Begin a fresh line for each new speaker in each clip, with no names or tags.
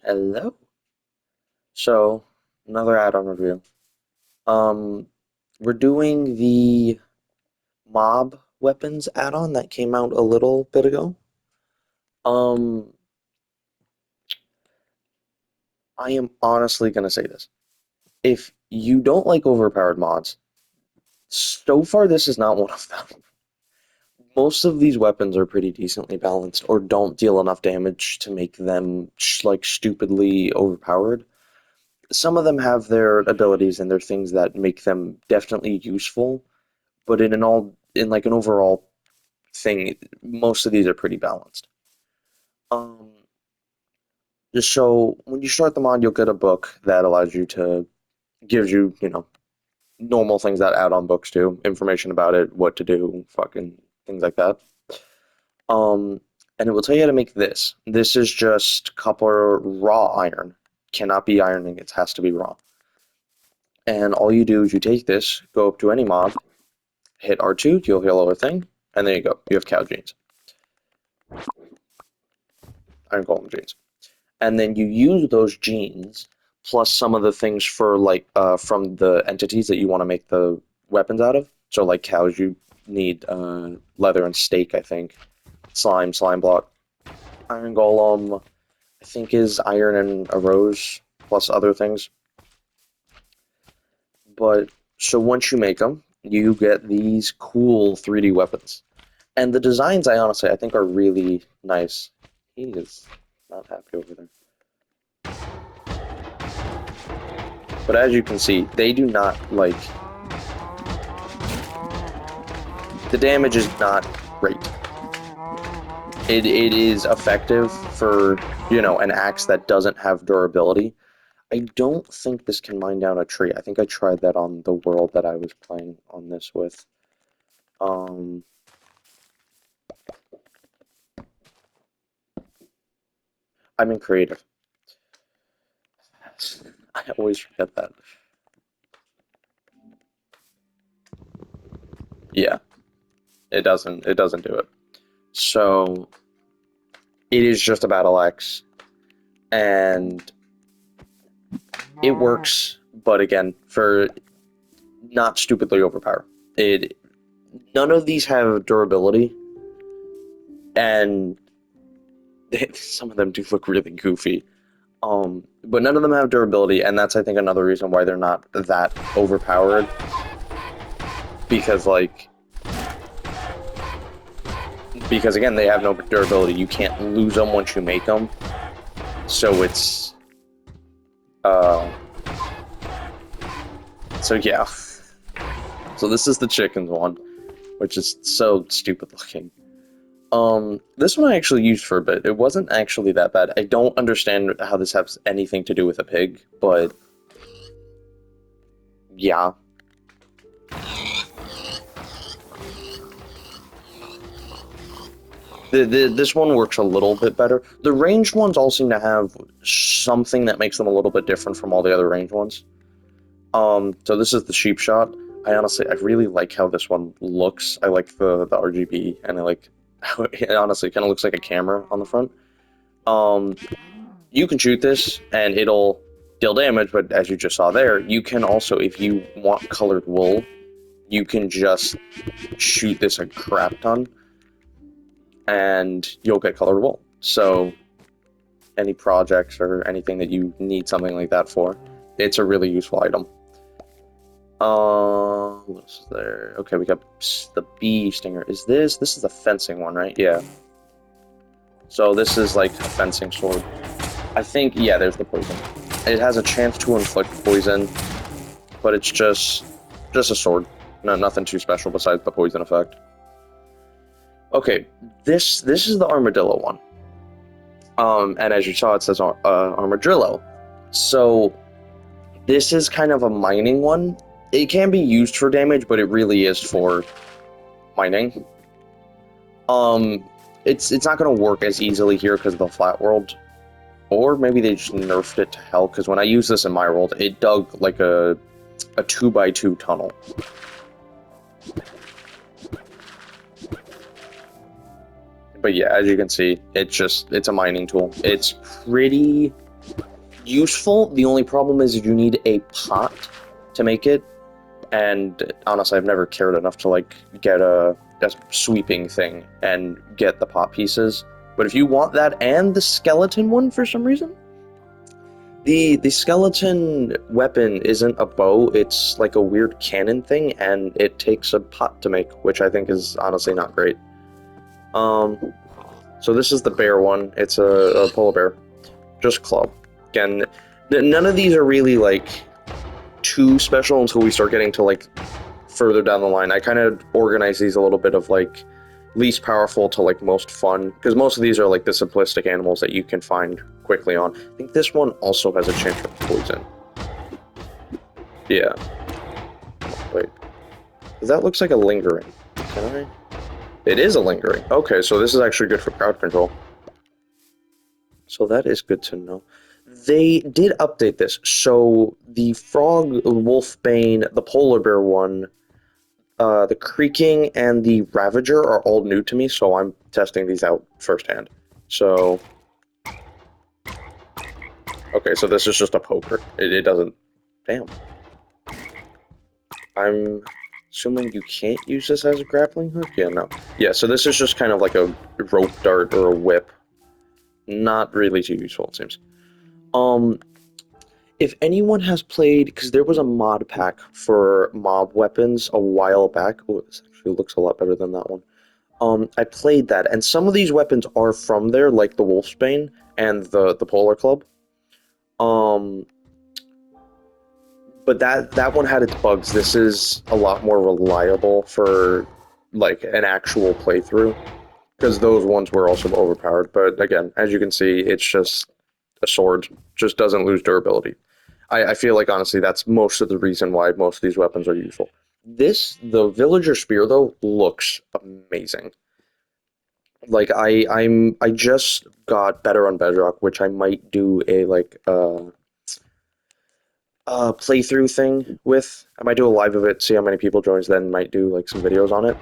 Hello. So, another add-on review. Um, we're doing the mob weapons add-on that came out a little bit ago. Um, I am honestly gonna say this. If you don't like overpowered mods, so far this is not one of them. Most of these weapons are pretty decently balanced or don't deal enough damage to make them like stupidly overpowered. Some of them have their abilities and their things that make them definitely useful, but in like an overall thing, most of these are pretty balanced. Um, so when you start the mod, you'll get a book that allows you to gives you, normal things that add-on books do, information about it, what to do, fucking things like that. Um, and it will tell you how to make this. This is just copper raw iron. Cannot be ironing, it has to be raw. And all you do is you take this, go up to any mob, hit R2, you'll heal a thing, and there you go. You have cow jeans, iron golem jeans. And then you use those genes plus some of the things for like from the entities that you want to make the weapons out of. So like cows, you need leather and steak, I think. Slime block. Iron golem, I think is iron and a rose plus other things. But so once you make them, you get these cool 3D weapons. And the designs, I think are really nice. He is not happy over there. But as you can see, they do not like the damage is not great. It is effective for, an axe that doesn't have durability. I don't think this can mine down a tree. I think I tried that on the world that I was playing on this with. Um, I'm in creative. I always forget that. Yeah, it doesn't do it. So it is just a battle axe, and it works, but again, for not stupidly overpowered. It None of these have durability, and some of them do look really goofy. But none of them have durability, and that's I think another reason why they're not that overpowered. Because because again, they have no durability. You can't lose them once you make them. So it's uh, so yeah. So this is the chickens one, which is so stupid looking. This one I actually used for a bit. It wasn't actually that bad. I don't understand how this has anything to do with a pig, but yeah. This one works a little bit better. The ranged ones all seem to have something that makes them a little bit different from all the other ranged ones. So this is the sheep shot. I really like how this one looks. I like the RGB, and I like how it honestly kind of looks like a camera on the front. Um, you can shoot this, and it'll deal damage, but as you just saw there, you can also, if you want colored wool, you can just shoot this a crap ton, and you'll get colored wool. So any projects or anything that you need something like that for, it's a really useful item. What's there? Okay, we got the bee stinger. This is a fencing one, right? Yeah. So this is like a fencing sword. I think, yeah, there's the poison. It has a chance to inflict poison, but it's just a sword. No, nothing too special besides the poison effect. Okay, this is the armadillo one. And as you saw, it says armadillo. So this is kind of a mining one. It can be used for damage, but it really is for mining. Um, it's not going to work as easily here because of the flat world, or maybe they just nerfed it to hell. Because when I used this in my world, it dug like a 2x2 tunnel. But yeah, as you can see, it's a mining tool. It's pretty useful. The only problem is you need a pot to make it, and honestly, I've never cared enough to like get a sweeping thing and get the pot pieces. But if you want that and the skeleton one for some reason, the skeleton weapon isn't a bow, it's like a weird cannon thing, and it takes a pot to make, which I think is honestly not great. So this is the bear one. It's a polar bear. Just club. Again, none of these are really like too special until we start getting to like further down the line. I kind of organize these a little bit of like least powerful to like most fun, because most of these are like the simplistic animals that you can find quickly on. I think this one also has a chance for poison. Yeah. Wait. That looks like a lingering. Can I? It is a lingering. Okay, so this is actually good for crowd control. So that is good to know. They did update this. So the frog, wolfbane, the polar bear one, the creaking, and the ravager are all new to me, so I'm testing these out firsthand. So, okay, so this is just a poker. It doesn't. Damn. I'm assuming you can't use this as a grappling hook? Yeah, no. Yeah, so this is just kind of like a rope dart or a whip. Not really too useful, it seems. If anyone has played, because there was a mod pack for mob weapons a while back. Oh, this actually looks a lot better than that one. I played that, and some of these weapons are from there, like the Wolfsbane and the Polar Club. But that one had its bugs. This is a lot more reliable for like an actual playthrough, because those ones were also overpowered. But again, as you can see, it's just a sword, just doesn't lose durability. I feel like honestly that's most of the reason why most of these weapons are useful. The villager spear though looks amazing. Like I just got better on Bedrock, which I might do a like playthrough thing with. I might do a live of it, see how many people joins, then might do like some videos on it.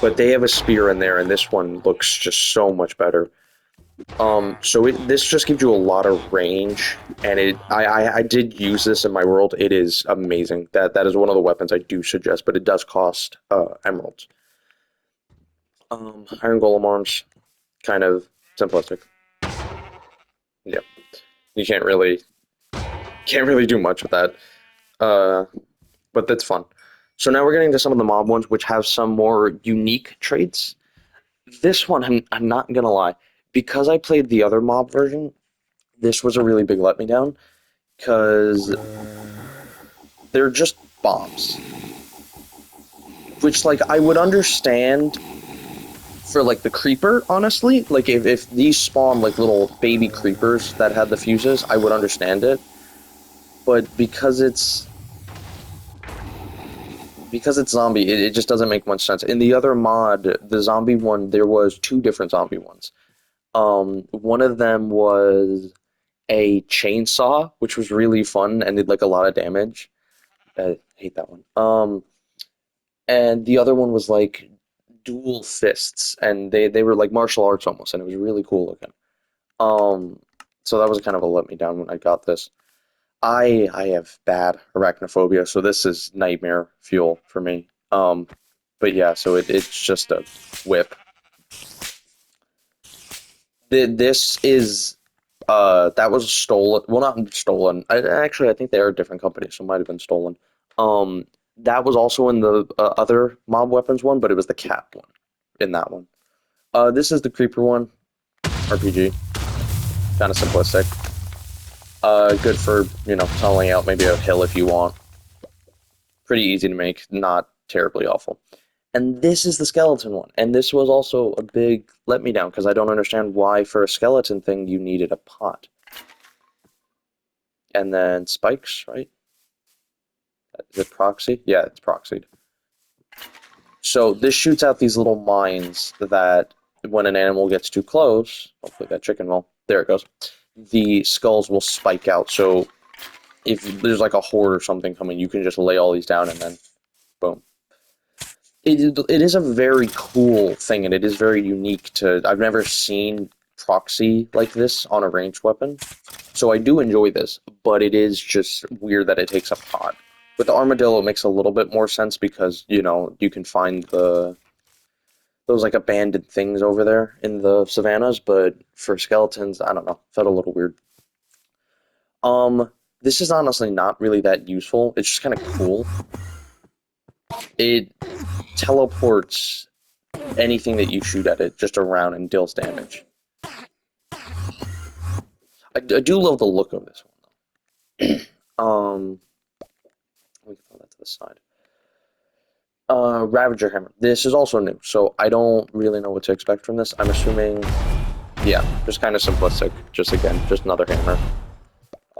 But they have a spear in there, and this one looks just so much better. So this just gives you a lot of range, and I did use this in my world. It is amazing. That is one of the weapons I do suggest, but it does cost emeralds. Iron Golem arms, kind of simplistic. Yeah, you can't really do much with that. But that's fun. So now we're getting to some of the mob ones, which have some more unique traits. This one, I'm not gonna lie, because I played the other mob version, this was a really big let me down, because they're just bombs. Which, like, I would understand for, like, the creeper, honestly. Like, if these spawn, like, little baby creepers that had the fuses, I would understand it. But because it's zombie, it just doesn't make much sense. In the other mod, the zombie one, there was two different zombie ones. One of them was a chainsaw, which was really fun and did like a lot of damage. I hate that one. And the other one was like dual fists, and they were like martial arts almost, and it was really cool looking. So that was kind of a let me down when I got this. I have bad arachnophobia, so this is nightmare fuel for me. But yeah, so it's just a whip. This is that was stolen. Well, not stolen. Actually, I think they are different companies, so it might have been stolen. That was also in the other mob weapons one, but it was the cat one in that one. This is the creeper one, RPG. Kind of simplistic. Good for tunneling out maybe a hill if you want. Pretty easy to make, not terribly awful. And this is the skeleton one, and this was also a big let me down because I don't understand why for a skeleton thing you needed a pot. And then spikes, right? Is it proxy? Yeah, it's proxied. So this shoots out these little mines that when an animal gets too close, hopefully that chicken will, there it goes, the skulls will spike out. So if there's like a horde or something coming, you can just lay all these down and then boom. It is a very cool thing, and it is very unique to. I've never seen proxy like this on a ranged weapon. So So I do enjoy this, but it is just weird that it takes a pot. With the armadillo, it makes a little bit more sense because, you know, you can find those like abandoned things over there in the savannas, but for skeletons, I don't know, felt a little weird. Um, this is honestly not really that useful. It's just kind of cool. It teleports anything that you shoot at it just around and deals damage. I do love the look of this one though. We can throw that to the side. Ravager Hammer. This is also new, so I don't really know what to expect from this. I'm assuming, yeah, just kind of simplistic. Just again, just another hammer.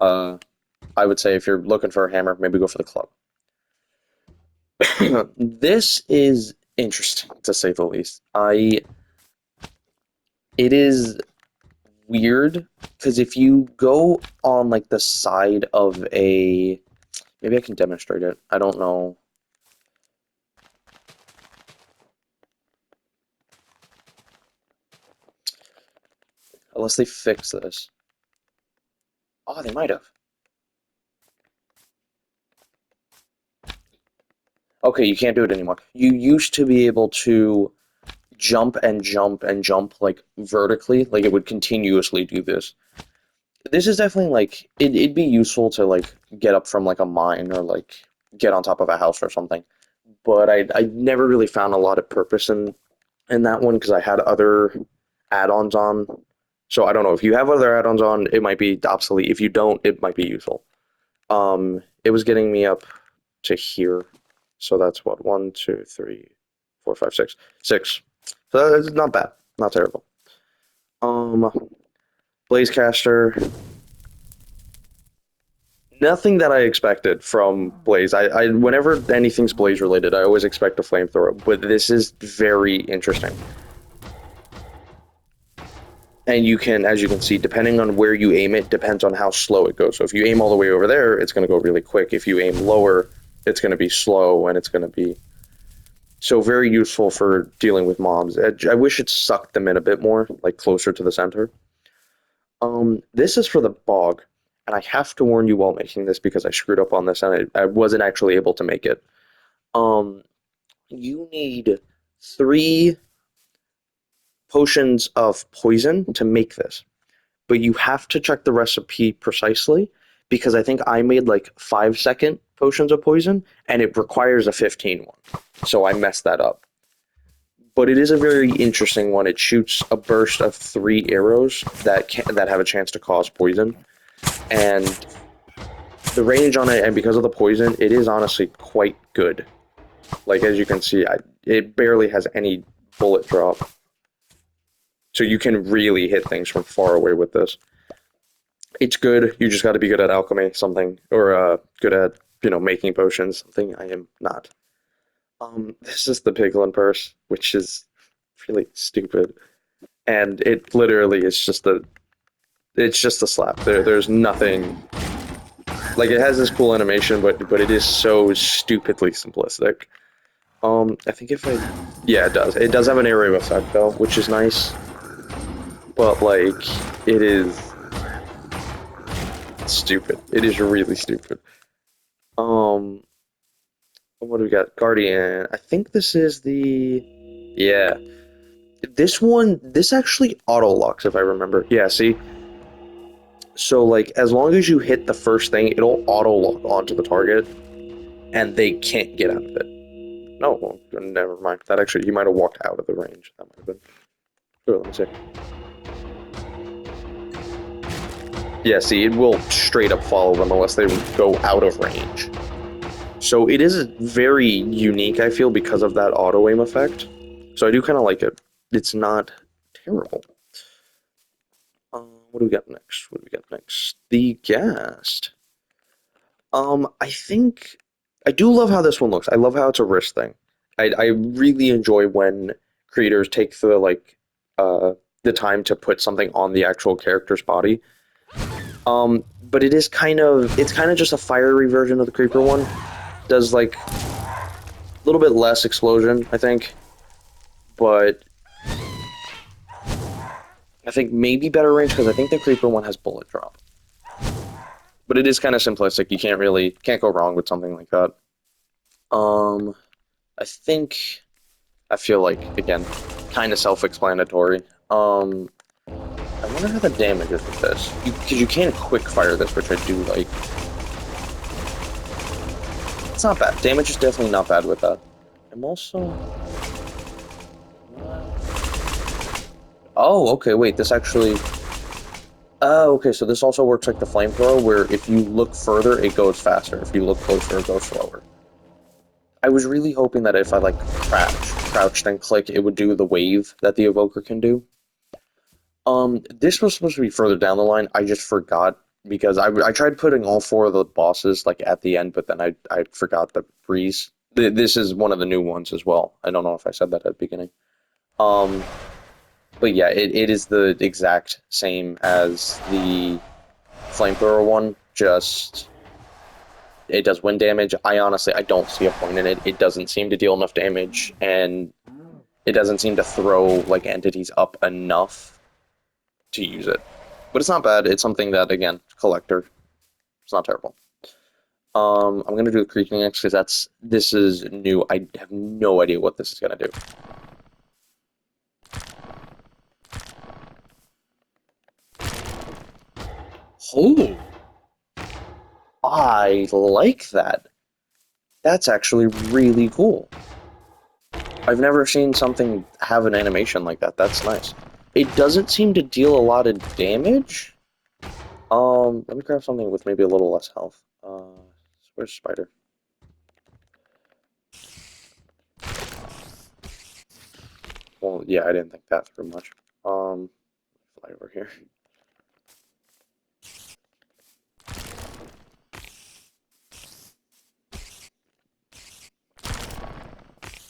I would say if you're looking for a hammer, maybe go for the club. This is interesting to say the least. It is weird because if you go on like the side of a, maybe I can demonstrate it. I don't know. Unless they fix this. Oh, they might have. Okay, you can't do it anymore. You used to be able to jump and jump and jump like vertically, like it would continuously do this. This is definitely like it'd be useful to like get up from like a mine or like get on top of a house or something. But I never really found a lot of purpose in that one because I had other add-ons on. So I don't know if you have other add-ons on, it might be obsolete. If you don't, it might be useful. It was getting me up to here. So that's what, 1, 2, 3, 4, 5, 6. 6. So that's not bad. Not terrible. Blazecaster. Nothing that I expected from Blaze. I whenever anything's Blaze related, I always expect a flamethrower, but this is very interesting. And you can, as you can see, depending on where you aim it, depends on how slow it goes. So if you aim all the way over there, it's going to go really quick. If you aim lower, it's going to be slow, and it's going to be... So very useful for dealing with mobs. I wish it sucked them in a bit more, like closer to the center. This is for the bog, and I have to warn you while making this because I screwed up on this and I wasn't actually able to make it. You need 3 potions of poison to make this, but you have to check the recipe precisely because I think I made like 5-second potions of poison and it requires a 15 one. So I messed that up. But it is a very interesting one. It shoots a burst of 3 arrows that have a chance to cause poison. And the range on it, and because of the poison, it is honestly quite good. Like, as you can see, it barely has any bullet drop. So you can really hit things from far away with this. It's good. You just got to be good at alchemy, something, or good at, making potions, something I am not. This is the Piglin purse, which is really stupid, and it literally is just it's just a slap. There's nothing. Like, it has this cool animation, but it is so stupidly simplistic. I think yeah, it does. It does have an area effect though, which is nice. But like, it is stupid. It is really stupid. What do we got? Guardian. I think this is yeah. This actually auto locks if I remember. Yeah, see? So like, as long as you hit the first thing, it'll auto lock onto the target, and they can't get out of it. No, well, never mind. That actually, you might have walked out of the range. That might have been. Here, let me see. Yeah, see, it will straight up follow them unless they go out of range. So it is very unique, I feel, because of that auto aim effect. So I do kind of like it. It's not terrible. What do we got next? The Ghast. I think I do love how this one looks. I love how it's a wrist thing. I really enjoy when creators take the time to put something on the actual character's body. But it's kind of just a fiery version of the creeper one. Does like a little bit less explosion, I think, but I think maybe better range because I think the creeper one has bullet drop. But it is kind of simplistic. You can't go wrong with something like that. Um, I think I feel like again, kind of self-explanatory. Um, I wonder how the damage is with this. Because you can quick fire this, which I do like. It's not bad. Damage is definitely not bad with that. I'm also. Oh, okay. Wait, this actually. Oh, okay. So this also works like the flamethrower, where if you look further, it goes faster. If you look closer, it goes slower. I was really hoping that if I like crouched and click, it would do the wave that the evoker can do. This was supposed to be further down the line. I just forgot because I tried putting all four of the bosses like at the end, but then I forgot the breeze. This is one of the new ones as well. I don't know if I said that at the beginning. Um, but yeah, it is the exact same as the flamethrower one. Just it does wind damage. I don't see a point in it. It doesn't seem to deal enough damage, and it doesn't seem to throw like entities up enough to use it. But it's not bad. It's something that again, collector. It's not terrible. I'm gonna do the creeping next because this is new. I have no idea what this is gonna do. Oh, I like that. That's actually really cool. I've never seen something have an animation like that. That's nice. It doesn't seem to deal a lot of damage. Let me grab something with maybe a little less health. Where's Spider? Well, yeah, I didn't think that through much. Fly over here.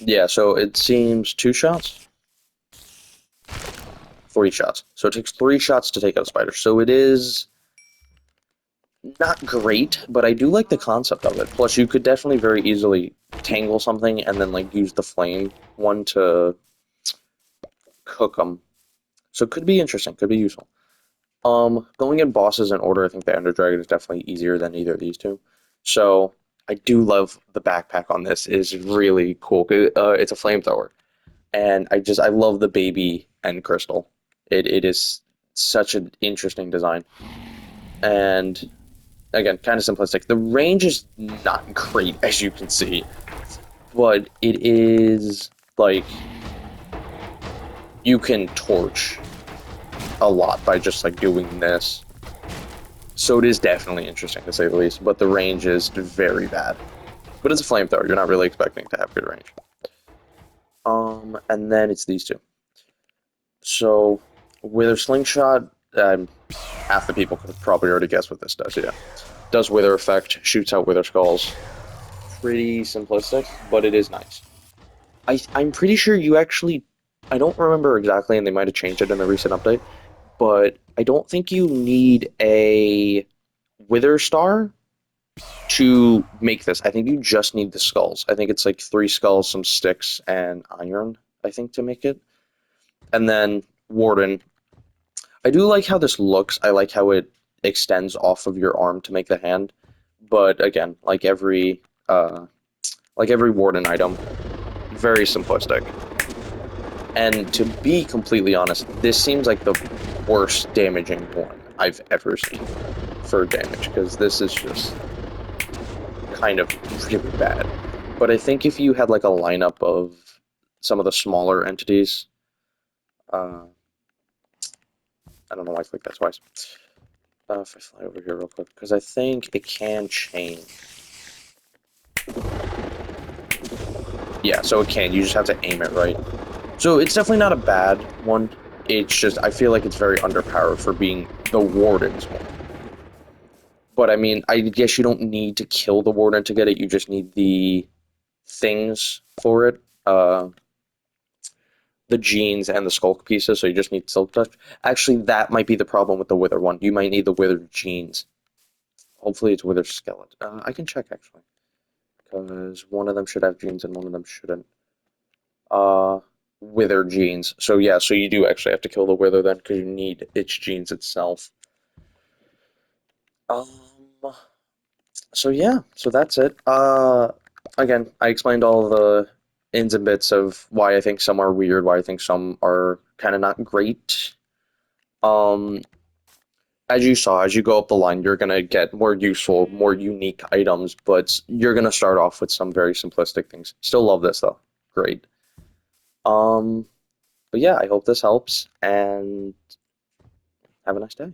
Yeah, so it seems 2 shots, 3 shots. So it takes 3 shots to take out a spider. So it is not great, but I do like the concept of it. Plus, you could definitely very easily tangle something and then like use the flame one to cook them. So it could be interesting, could be useful. Going in bosses in order, I think the Ender Dragon is definitely easier than either of these two. So I do love the backpack on this. It is really cool. It's a flamethrower, and I love the baby and crystal. It is such an interesting design, and again, kind of simplistic. The range is not great, as you can see, but it is like you can torch a lot by just like doing this. So it is definitely interesting to say the least, but the range is very bad. But it's a flamethrower. You're not really expecting to have good range. And then it's these two. So Wither Slingshot, half the people could probably already guess what this does. Yeah, does Wither effect, shoots out Wither skulls. Pretty simplistic, but it is nice. I'm pretty sure you actually. I don't remember exactly, and they might have changed it in the recent update. But I don't think you need a Wither Star to make this. I think you just need the skulls. I think it's like 3 skulls, some sticks, and iron, I think, to make it. And then Warden. I do like how this looks. I like how it extends off of your arm to make the hand. But again, like every Warden item, very simplistic. And to be completely honest, this seems like the worst damaging one I've ever seen for damage, because this is just kind of really bad. But I think if you had like a lineup of some of the smaller entities, uh, I don't know why I clicked that twice. If I fly over here real quick, because I think it can chain. Yeah, so it can. You just have to aim it right. So it's definitely not a bad one. It's just I feel like it's very underpowered for being the Warden's one. But I mean, I guess you don't need to kill the Warden to get it. You just need the things for it. The genes and the skulk pieces, so you just need silk touch. Actually, that might be the problem with the wither one. You might need the wither genes. Hopefully, it's wither skeleton. I can check actually, because one of them should have genes and one of them shouldn't. Uh, Wither genes. So yeah, so you do actually have to kill the wither then, because you need its genes itself. Um, so yeah, so that's it. Again, I explained all the ins and bits of why I think some are weird, why I think some are kind of not great. Um, as you saw, as you go up the line, you're gonna get more useful, more unique items, but you're gonna start off with some very simplistic things. Still love this though. Great. Um, but yeah, I hope this helps and have a nice day.